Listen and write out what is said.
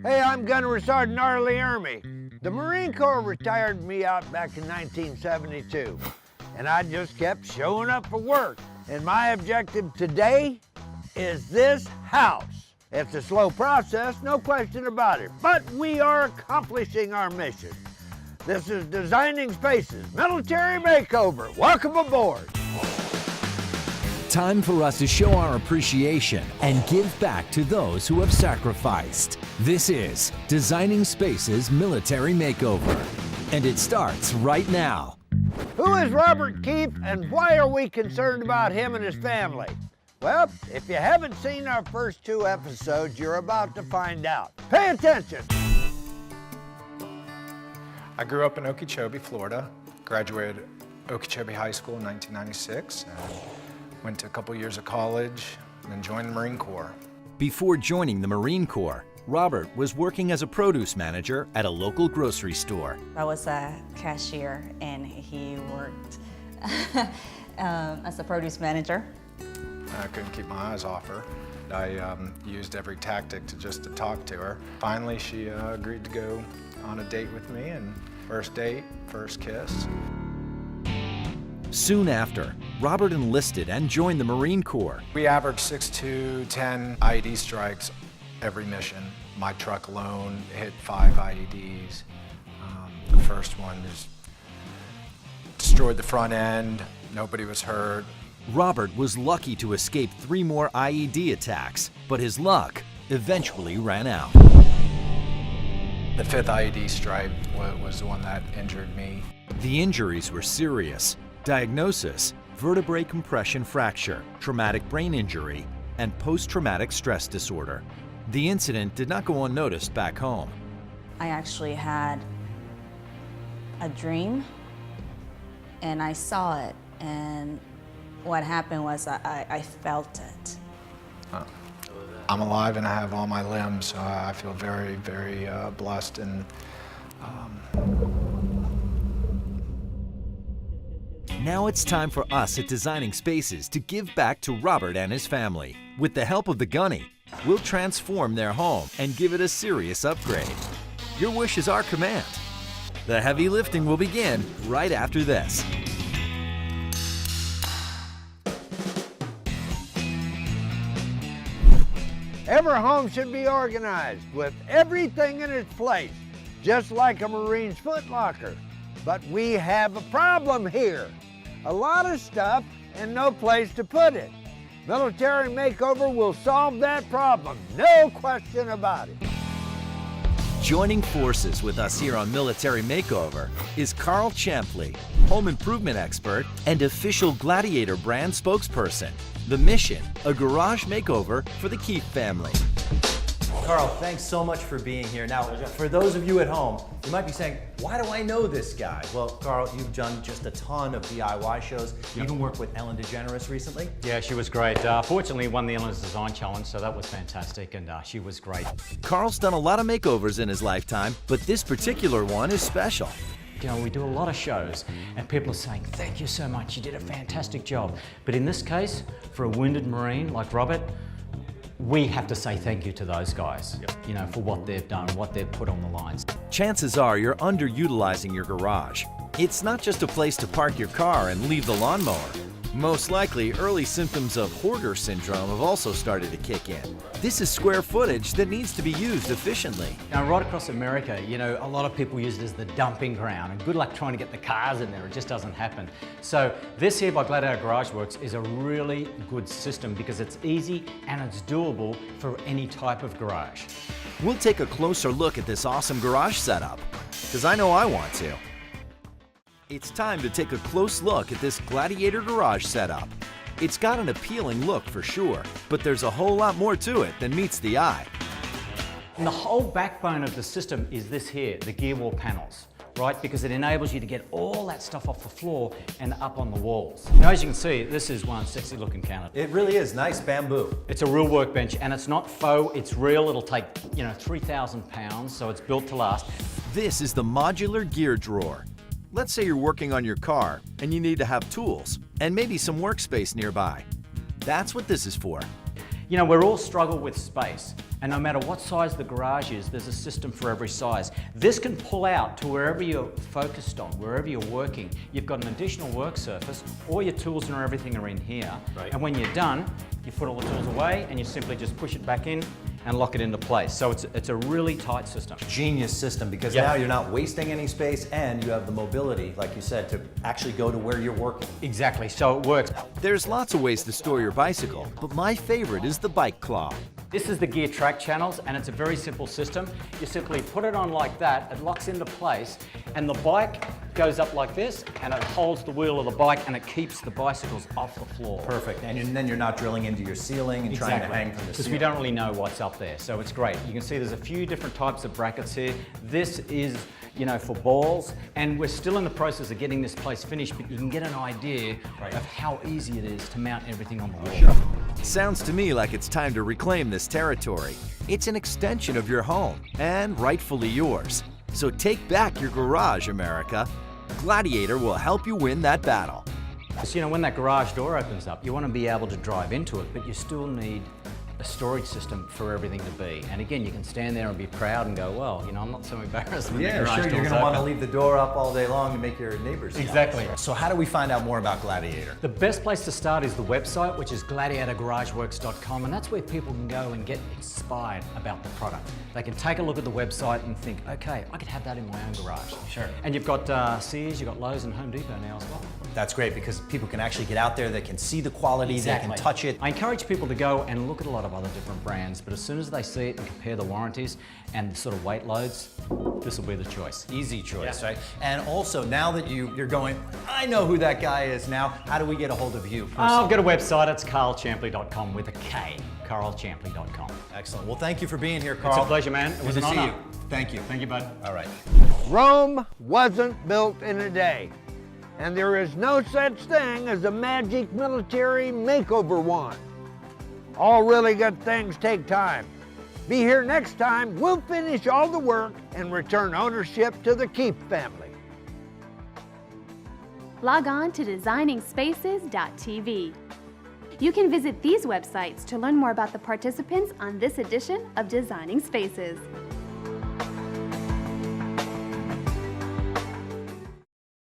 Hey, I'm Gunnery Sergeant Arlie Ermey. The Marine Corps retired me out back in 1972, and I just kept showing up for work. And my objective today is this house. It's a slow process, no question about it, but we are accomplishing our mission. This is Designing Spaces, Military Makeover. Welcome aboard. Time for us to show our appreciation and give back to those who have sacrificed. This is Designing Spaces Military Makeover, and it starts right now. Who is Robert Keefe, and why are we concerned about him and his family? Well, if you haven't seen our first 2 episodes, you're about to find out. Pay attention. I grew up in Okeechobee, Florida, graduated Okeechobee High School in 1996, and went to a couple years of college, and then joined the Marine Corps. Before joining the Marine Corps, Robert was working as a produce manager at a local grocery store. I was a cashier and he worked as a produce manager. I couldn't keep my eyes off her. I used every tactic to talk to her. Finally, she agreed to go on a date with me, and first date, first kiss. Soon after, Robert enlisted and joined the Marine Corps. We averaged 6 to 10 IED strikes every mission. My truck alone hit 5 IEDs. The first one just destroyed the front end. Nobody was hurt. Robert was lucky to escape 3 more IED attacks, but his luck eventually ran out. The 5th IED strike was the one that injured me. The injuries were serious. Diagnosis: vertebrae compression fracture, traumatic brain injury, and post-traumatic stress disorder. The incident did not go unnoticed back home. I actually had a dream and I saw it, and what happened was I felt it. I'm alive and I have all my limbs, so I feel very, very blessed. And Now it's time for us at Designing Spaces to give back to Robert and his family. With the help of the Gunny, we'll transform their home and give it a serious upgrade. Your wish is our command. The heavy lifting will begin right after this. Every home should be organized with everything in its place, just like a Marine's foot locker. But we have a problem here. A lot of stuff and no place to put it. Military Makeover will solve that problem, no question about it. Joining forces with us here on Military Makeover is Karl Champley, home improvement expert and official Gladiator Brand Spokesperson. The mission: a garage makeover for the Keefe family. Karl, thanks so much for being here. Now, for those of you at home, you might be saying, why do I know this guy? Well, Karl, you've done just a ton of DIY shows. You even worked with Ellen DeGeneres recently. Yeah, she was great. Fortunately, won the Ellen's Design Challenge, so that was fantastic, and she was great. Karl's done a lot of makeovers in his lifetime, but this particular one is special. You know, we do a lot of shows, and people are saying, thank you so much, you did a fantastic job. But in this case, for a wounded Marine like Robert, we have to say thank you to those guys, you know, for what they've done, what they've put on the lines. Chances are you're underutilizing your garage. It's not just a place to park your car and leave the lawnmower. Most likely, early symptoms of hoarder syndrome have also started to kick in. This is square footage that needs to be used efficiently. Now, right across America, you know, a lot of people use it as the dumping ground, and good luck trying to get the cars in there. It just doesn't happen. So this here by Gladiator Garage Works is a really good system because it's easy and it's doable for any type of garage. We'll take a closer look at this awesome garage setup, because I know I want to. It's time to take a close look at this Gladiator garage setup. It's got an appealing look for sure, but there's a whole lot more to it than meets the eye. And the whole backbone of the system is this here, the gear wall panels, right? Because it enables you to get all that stuff off the floor and up on the walls. Now, as you can see, this is one sexy looking counter. It really is nice bamboo. It's a real workbench, and it's not faux, it's real. It'll take, 3,000 pounds, so it's built to last. This is the Modular GearDrawer. Let's say you're working on your car and you need to have tools and maybe some workspace nearby. That's what this is for. You know, we're all struggle with space, and no matter what size the garage is, there's a system for every size. This can pull out to wherever you're focused on, wherever you're working. You've got an additional work surface, all your tools and everything are in here. Right. And when you're done, you put all the tools away and you simply just push it back in and lock it into place. So it's a really tight system. Genius system, because Yep. now you're not wasting any space and you have the mobility, like you said, to actually go to where you're working. Exactly, so it works. There's lots of ways to store your bicycle, but my favorite is the bike claw. This is the gear track channels, and it's a very simple system. You simply put it on like that, it locks into place, and the bike goes up like this, and it holds the wheel of the bike, and it keeps the bicycles off the floor. Perfect, and then you're not drilling into your ceiling and trying to hang from the Because ceiling. we don't really know what's up there, so it's great. You can see there's a few different types of brackets here. This is, you know, for balls, and we're still in the process of getting this place finished, but you can get an idea of how easy it is to mount everything on the wall. Sounds to me like it's time to reclaim this territory. It's an extension of your home, and rightfully yours. So take back your garage, America. Gladiator will help you win that battle. Because, you know, when that garage door opens up, you want to be able to drive into it, but you still need a storage system for everything to be. And again, you can stand there and be proud and go, well, you know, I'm not so embarrassed when the Yeah, garage sure, you're door's going to want to open. leave the door up all day long to make your neighbors jealous. Exactly. So how do we find out more about Gladiator? The best place to start is the website, which is gladiatorgarageworks.com, and that's where people can go and get inspired about the product. They can take a look at the website and think, okay, I could have that in my own garage. Sure. And you've got Sears, you've got Lowe's and Home Depot now as well. That's great, because people can actually get out there, they can see the quality, they can touch it. I encourage people to go and look at a lot of other different brands, but as soon as they see it and compare the warranties and the sort of weight loads, this will be the choice. Easy choice, right? And also, now that you're going, I know who that guy is now, how do we get a hold of you? I've got a website, it's karlchampley.com with a K, karlchampley.com. Excellent. Well, thank you for being here, Carl. It's a pleasure, man. It was Good an to see honor. you. Thank you. Thank you, bud. All right. Rome wasn't built in a day, and there is no such thing as a magic military makeover wand. All really good things take time. Be here next time. We'll finish all the work and return ownership to the Keefe family. Log on to designingspaces.tv. You can visit these websites to learn more about the participants on this edition of Designing Spaces.